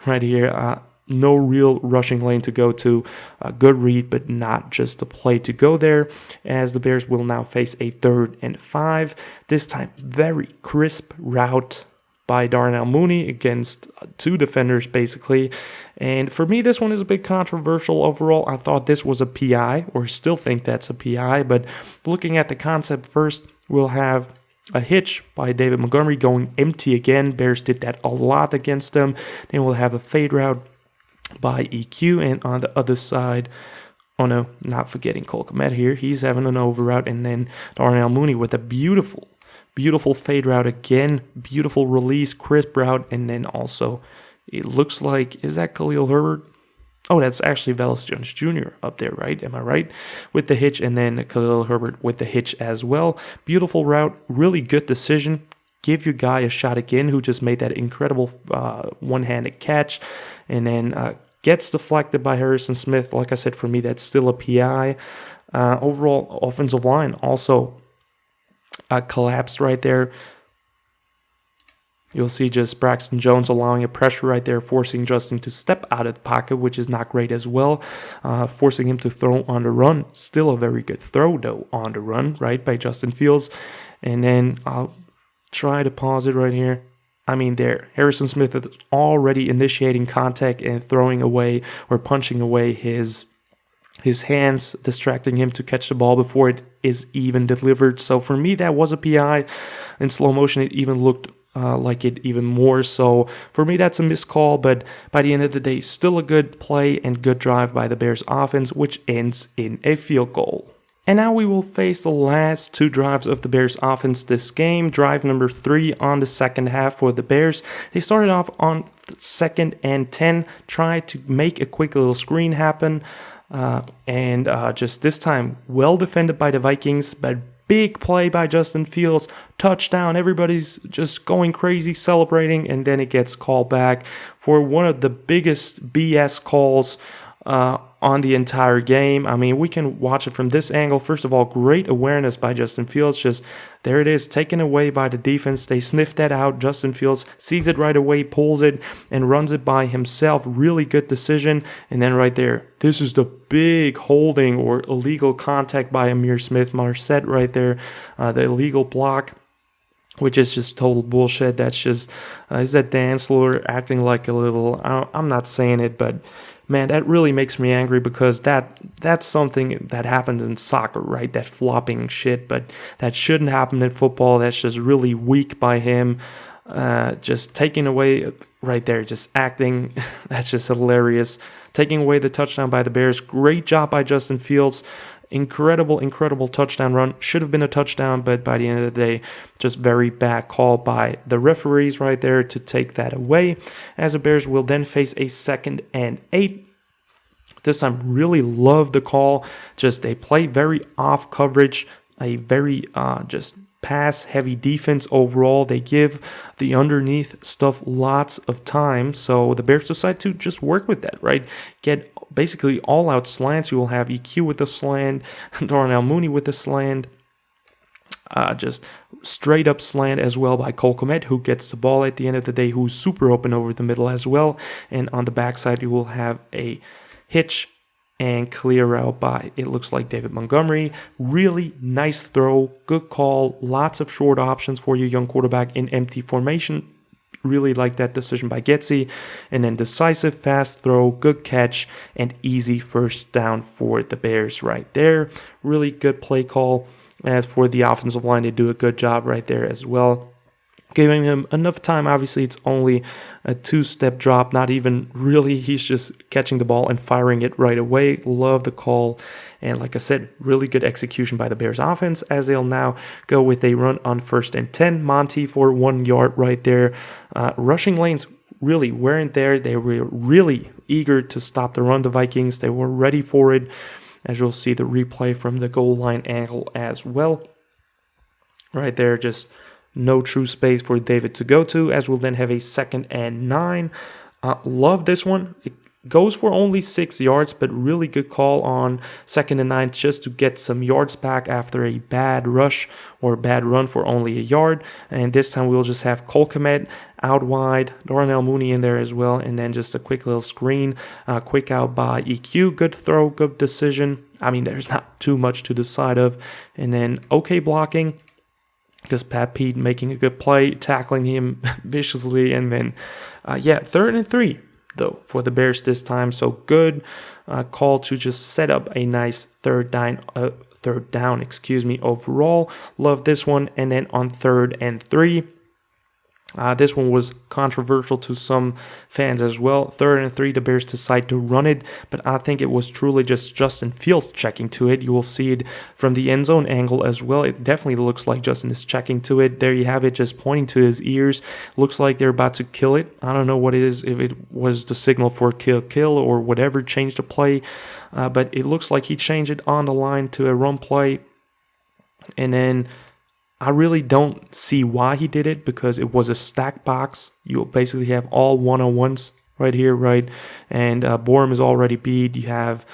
right here. No real rushing lane to go to. Good read, but not just the play to go there, as the Bears will now face a 3rd and 5. This time, very crisp route by Darnell Mooney against 2 defenders, basically. And for me, this one is a bit controversial overall. I thought this was a PI, or still think that's a PI, but looking at the concept first, we'll have a hitch by David Montgomery going empty again. Bears did that a lot against them. Then we'll have a fade route by EQ, and on the other side, oh no, not forgetting Cole Kmet here, he's having an over route, and then Darnell Mooney with a beautiful fade route again, beautiful release, crisp route, and then also, it looks like, is that Khalil Herbert? Oh, that's actually Velus Jones Jr. up there, right? Am I right? With the hitch, and then Khalil Herbert with the hitch as well. Beautiful route, really good decision. Give your guy a shot again, who just made that incredible one-handed catch, and then gets deflected by Harrison Smith. Like I said, for me, that's still a PI. Overall, offensive line also collapsed right there. You'll see just Braxton Jones allowing a pressure right there, forcing Justin to step out of the pocket, which is not great as well. Forcing him to throw on the run. Still a very good throw, though, on the run, right, by Justin Fields. And then I'll try to pause it right here. I mean, there, Harrison Smith is already initiating contact and throwing away or punching away his hands, distracting him to catch the ball before it is even delivered. So for me, that was a PI. In slow motion, it even looked like it even more. So for me, that's a missed call. But by the end of the day, still a good play and good drive by the Bears offense, which ends in a field goal. And now we will face the last two drives of the Bears offense this game. Drive number 3 on the second half for the Bears. They started off on 2nd and 10, tried to make a quick little screen happen. And just this time, well defended by the Vikings, but big play by Justin Fields, touchdown. Everybody's just going crazy, celebrating, and then it gets called back for one of the biggest BS calls on the entire game. I mean, we can watch it from this angle. First of all, great awareness by Justin Fields. Just there it is, taken away by the defense. They sniffed that out. Justin Fields sees it right away, pulls it, and runs it by himself. Really good decision. And then right there, this is the big holding or illegal contact by Amir Smith-Marset right there. The illegal block, which is just total bullshit. That's just, is that Dan Slaughter acting like a little, I'm not saying it, but man, that really makes me angry because that's something that happens in soccer, right? That flopping shit, but that shouldn't happen in football. That's just really weak by him. Just taking away right there, just acting. That's just hilarious. Taking away the touchdown by the Bears. Great job by Justin Fields. Incredible touchdown run. Should have been a touchdown, but by the end of the day, just very bad call by the referees right there to take that away. As the Bears will then face a 2nd and 8. This time, really love the call. Just they play very off coverage, a very just pass-heavy defense overall. They give the underneath stuff lots of time, so the Bears decide to just work with that, right? Get basically all-out slants. You will have EQ with the slant, Darnell Mooney with the slant, just straight-up slant as well by Cole Kmet, who gets the ball at the end of the day, who's super open over the middle as well. And on the backside, you will have a hitch and clear out by, it looks like, David Montgomery. Really nice throw, good call, lots of short options for your young quarterback in empty formation. Really like that decision by Getsy. And then decisive, fast throw, good catch, and easy first down for the Bears right there. Really good play call. As for the offensive line, they do a good job right there as well. Giving him enough time. Obviously, it's only a 2-step drop. Not even really. He's just catching the ball and firing it right away. Love the call. And like I said, really good execution by the Bears offense as they'll now go with a run on 1st and 10. Monty for 1 yard right there. Rushing lanes really weren't there. They were really eager to stop the run, the Vikings. They were ready for it. As you'll see the replay from the goal line angle as well. Right there, just no true space for David to go to, as we'll then have a 2nd and 9. Love this one. It goes for only 6 yards, but really good call on 2nd and 9 just to get some yards back after a bad rush or bad run for only a yard. And this time we'll just have Cole Kmet out wide, Darnell Mooney in there as well, and then just a quick little screen, quick out by EQ. Good throw, good decision. I mean, there's not too much to decide of. And then okay blocking. Just Pat Pete making a good play, tackling him viciously, and then, 3rd and 3, though, for the Bears this time. So good call to just set up a nice third down, overall. Love this one. And then on 3rd and 3, this one was controversial to some fans as well. 3rd and 3, the Bears decide to run it, but I think it was truly just Justin Fields checking to it. You will see it from the end zone angle as well. It definitely looks like Justin is checking to it. There you have it, just pointing to his ears. Looks like they're about to kill it. I don't know what it is, if it was the signal for kill or whatever, changed the play, but it looks like he changed it on the line to a run play. And then I really don't see why he did it, because it was a stack box. You basically have all one-on-ones right here, right? And Borum is already beat. You have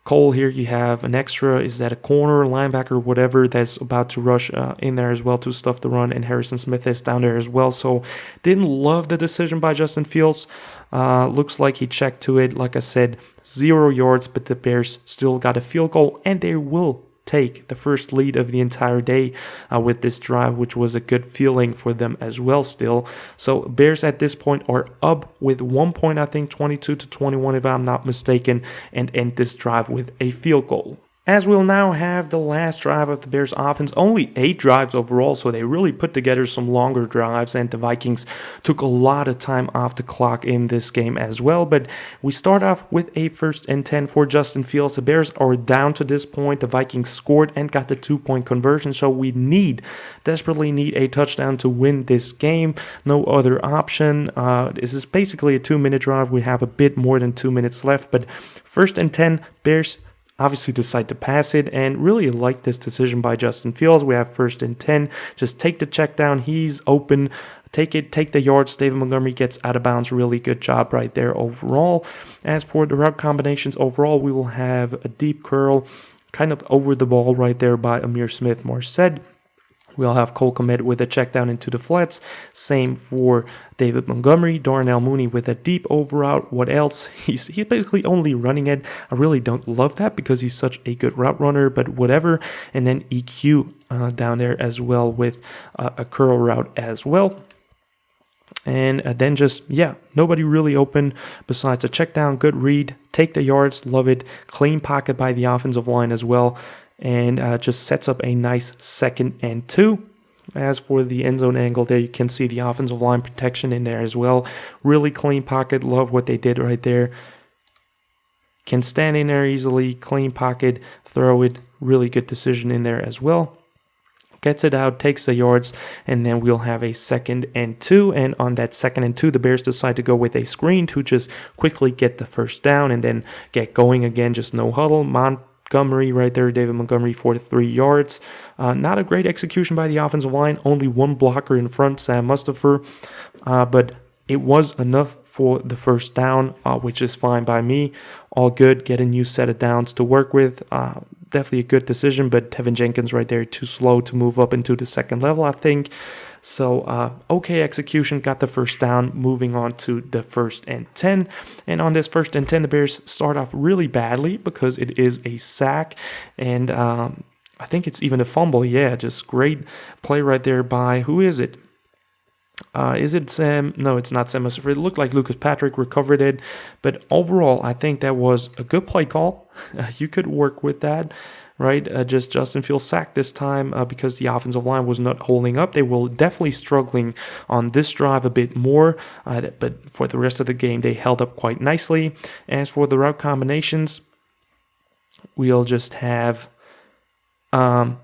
Cole here, you have an extra, is that a corner, linebacker, whatever, that's about to rush in there as well to stuff the run, and Harrison Smith is down there as well. So didn't love the decision by Justin Fields. Looks like he checked to it. Like I said, 0 yards, but the Bears still got a field goal, and they will take the first lead of the entire day with this drive, which was a good feeling for them as well still. So Bears at this point are up with 1 point, I think 22-21 if I'm not mistaken, and end this drive with a field goal. As we'll now have the last drive of the Bears offense, only 8 drives overall, so they really put together some longer drives, and the Vikings took a lot of time off the clock in this game as well. But we start off with a 1st and 10 for Justin Fields. The Bears are down to this point. The Vikings scored and got the 2-point conversion, so we desperately need a touchdown to win this game. No other option. This is basically a 2-minute drive. We have a bit more than 2 minutes left, but 1st and 10, Bears obviously decide to pass it, and really like this decision by Justin Fields. We have 1st and 10. Just take the check down. He's open. Take the yards. David Montgomery gets out of bounds. Really good job right there overall. As for the route combinations overall, we will have a deep curl kind of over the ball right there by Ihmir Smith-Marsette. We'll have Cole Kmet with a check down into the flats. Same for David Montgomery. Darnell Mooney with a deep over route. What else? He's basically only running it. I really don't love that because he's such a good route runner, but whatever. And then EQ down there as well with a curl route as well. And then nobody really open besides a check down. Good read. Take the yards. Love it. Clean pocket by the offensive line as well. And just sets up a nice 2nd and 2. As for the end zone angle there, you can see the offensive line protection in there as well. Really clean pocket. Love what they did right there. Can stand in there easily. Clean pocket. Throw it. Really good decision in there as well. Gets it out, takes the yards, and then we'll have a 2nd and 2. And on that 2nd and 2, the Bears decide to go with a screen to just quickly get the first down and then get going again. Just no huddle. Montgomery right there, David Montgomery for 3 yards. Not a great execution by the offensive line. Only one blocker in front, Sam Mustipher. But it was enough for the first down, which is fine by me. All good. Get a new set of downs to work with. Definitely a good decision, but Tevin Jenkins right there too slow to move up into the 2nd level, I think. So, okay execution, got the first down, moving on to the 1st and 10. And on this 1st and 10, the Bears start off really badly because it is a sack. And I think it's even a fumble. Yeah, just great play right there by, who is it? Is it Sam? No, it's not Sam Mustipher. It looked like Lucas Patrick recovered it. But overall, I think that was a good play call. You could work with that, right? Just Justin Fields sacked this time because the offensive line was not holding up. They were definitely struggling on this drive a bit more. But for the rest of the game, they held up quite nicely. As for the route combinations, we'll just have Cole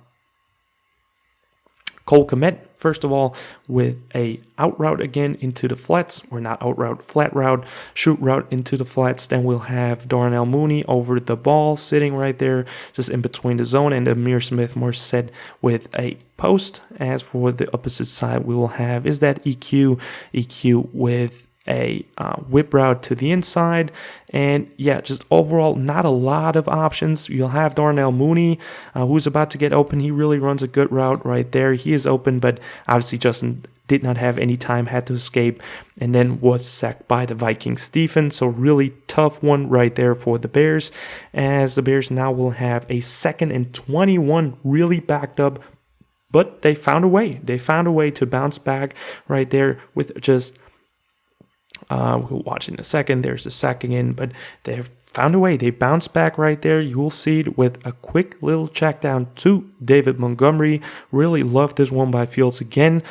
Kmet, first of all, with a out route again into the flats, or not out route, flat route, shoot route into the flats. Then we'll have Darnell Mooney over the ball, sitting right there, just in between the zone, and Ihmir Smith-Marsette with a post. As for the opposite side, we will have, is that EQ with a whip route to the inside. And yeah, just overall not a lot of options. You'll have Darnell Mooney who's about to get open. He really runs a good route right there. He is open, but obviously Justin did not have any time, had to escape, and then was sacked by the Vikings defense. So really tough one right there for the Bears, as the Bears now will have a 2nd and 21, really backed up, but they found a way. They found a way to bounce back right there with just we'll watch in a second. There's the sacking in, but they've found a way. They bounced back right there. You will see it with a quick little check down to David Montgomery. Really love this one by Fields again.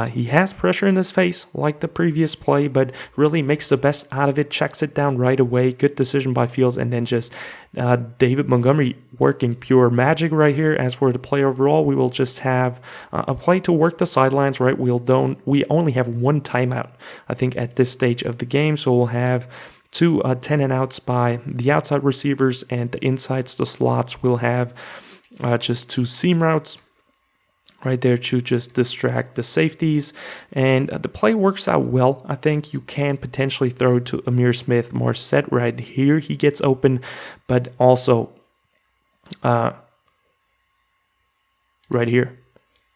He has pressure in his face like the previous play, but really makes the best out of it. Checks it down right away. Good decision by Fields, and then just David Montgomery working pure magic right here. As for the play overall, we will just have a play to work the sidelines, right? We only have one timeout, I think, at this stage of the game, so we'll have 2 10 and outs by the outside receivers, and the insides, the slots, will have just 2 seam routes right there to just distract the safeties. And the play works out well. I think you can potentially throw to Ihmir Smith-Marsette right here. He gets open, but also right here.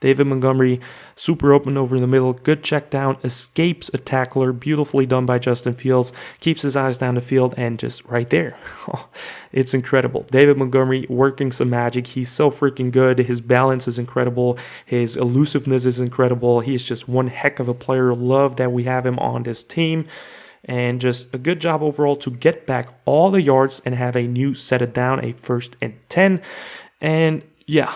David Montgomery, super open over in the middle, good check down, escapes a tackler, beautifully done by Justin Fields, keeps his eyes down the field, and just right there. It's incredible. David Montgomery working some magic. He's so freaking good. His balance is incredible. His elusiveness is incredible. He's just one heck of a player. Love that we have him on this team. And just a good job overall to get back all the yards and have a new set it down, a 1st and 10. And yeah,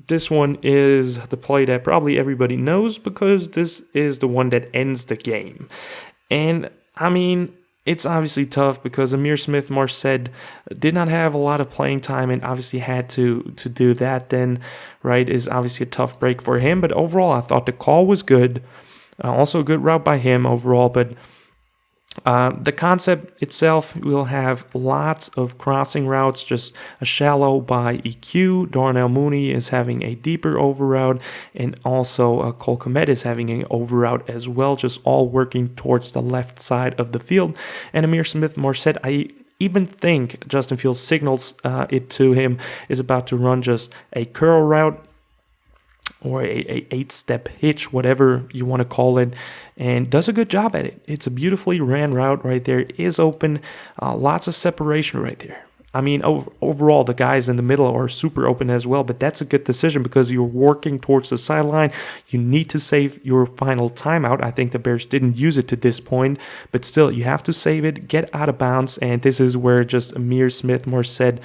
this one is the play that probably everybody knows because this is the one that ends the game. And I mean, it's obviously tough because Amir Smith-Marset did not have a lot of playing time and obviously had to do that then, right, is obviously a tough break for him. But overall, I thought the call was good. Also a good route by him overall, but the concept itself will have lots of crossing routes, just a shallow by EQ. Darnell Mooney is having a deeper over route, and also Cole Kmet is having an over route as well, just all working towards the left side of the field. And Amir Smith-Marset, I even think Justin Fields signals it to him, is about to run just a curl route or a 8-step hitch, whatever you want to call it, and does a good job at it. It's a beautifully ran route right there. It is open, lots of separation right there. I mean, overall, the guys in the middle are super open as well, but that's a good decision because you're working towards the sideline. You need to save your final timeout. I think the Bears didn't use it to this point, but still, you have to save it, get out of bounds, and this is where just Amir Smith-Marset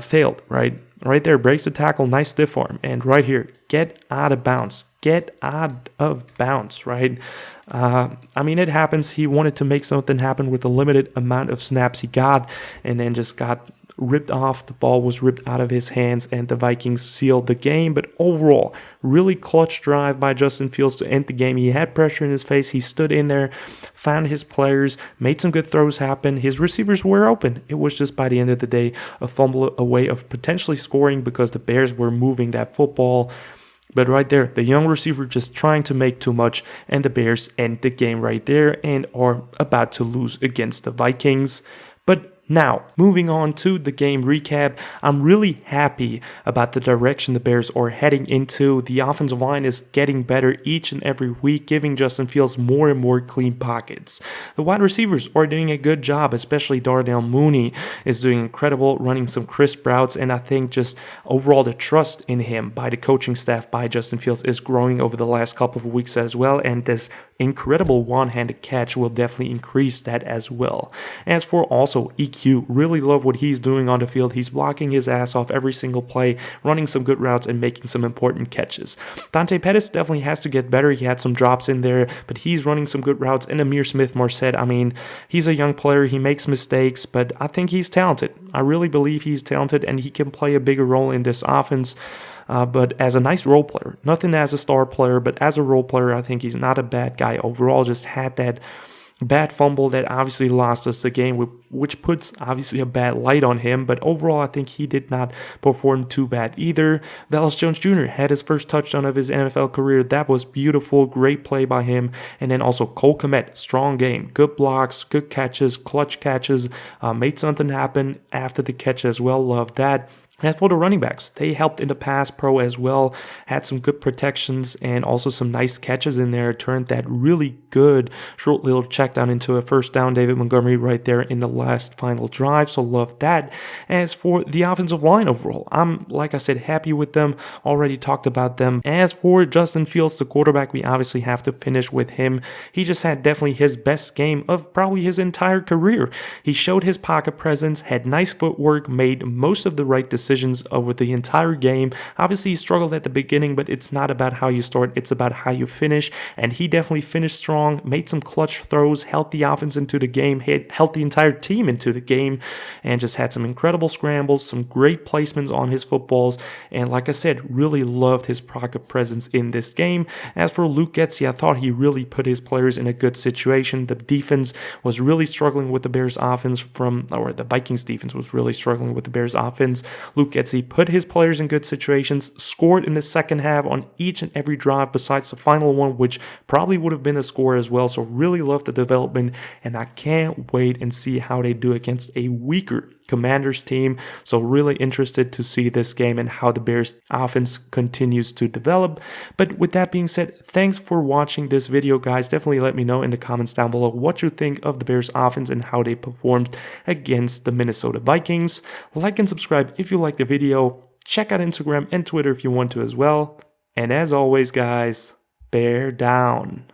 failed, right? Right there, breaks the tackle, nice stiff arm. And right here, get out of bounds. Get out of bounds, right? I mean, it happens. He wanted to make something happen with the limited amount of snaps he got and then just got ripped off. The ball was ripped out of his hands and the Vikings sealed the game. But overall, really clutch drive by Justin Fields to end the game. He had pressure in his face. He stood in there, found his players, made some good throws happen. His receivers were open. It was just by the end of the day a fumble away of potentially scoring because the Bears were moving that football. But right there, the young receiver just trying to make too much, and the Bears end the game right there and are about to lose against the Vikings. But now, moving on to the game recap, I'm really happy about the direction the Bears are heading into. The offensive line is getting better each and every week, giving Justin Fields more and more clean pockets. The wide receivers are doing a good job, especially Darnell Mooney is doing incredible, running some crisp routes, and I think just overall the trust in him by the coaching staff, by Justin Fields, is growing over the last couple of weeks as well, and this incredible one-handed catch will definitely increase that as well. As for also EQ, really love what he's doing on the field. He's blocking his ass off every single play, running some good routes and making some important catches. Dante Pettis definitely has to get better. He had some drops in there, but he's running some good routes. And Amir Smith-Marset, I mean, he's a young player. He makes mistakes, but I think he's talented. I really believe he's talented and he can play a bigger role in this offense. But as a nice role player, nothing as a star player, but as a role player, I think he's not a bad guy overall. Just had that bad fumble that obviously lost us the game, which puts obviously a bad light on him. But overall, I think he did not perform too bad either. Dallas Jones Jr. had his first touchdown of his NFL career. That was beautiful. Great play by him. And then also Cole Kmet, strong game. Good blocks, good catches, clutch catches. Made something happen after the catch as well. Love that. As for the running backs, they helped in the pass pro as well, had some good protections and also some nice catches in there, turned that really good short little check down into a first down. David Montgomery right there in the last final drive, so love that. As for the offensive line overall, I'm, like I said, happy with them, already talked about them. As for Justin Fields, the quarterback, we obviously have to finish with him. He just had definitely his best game of probably his entire career. He showed his pocket presence, had nice footwork, made most of the right decisions over the entire game. Obviously, he struggled at the beginning, but it's not about how you start, it's about how you finish. And he definitely finished strong, made some clutch throws, helped the offense into the game, helped the entire team into the game, and just had some incredible scrambles, some great placements on his footballs. And like I said, really loved his pocket presence in this game. As for Luke Getsy, I thought he really put his players in a good situation. The defense was really struggling with the Bears offense or the Vikings defense was really struggling with the Bears offense. Luke Getsy put his players in good situations, scored in the second half on each and every drive besides the final one, which probably would have been a score as well. So really love the development, and I can't wait and see how they do against a weaker Commanders team. So really interested to see this game and how the Bears offense continues to develop. But with that being said, thanks for watching this video, guys. Definitely let me know in the comments down below what you think of the Bears offense and how they performed against the Minnesota Vikings. Like and subscribe if you like the video. Check out Instagram and Twitter if you want to as well. And as always, guys, bear down.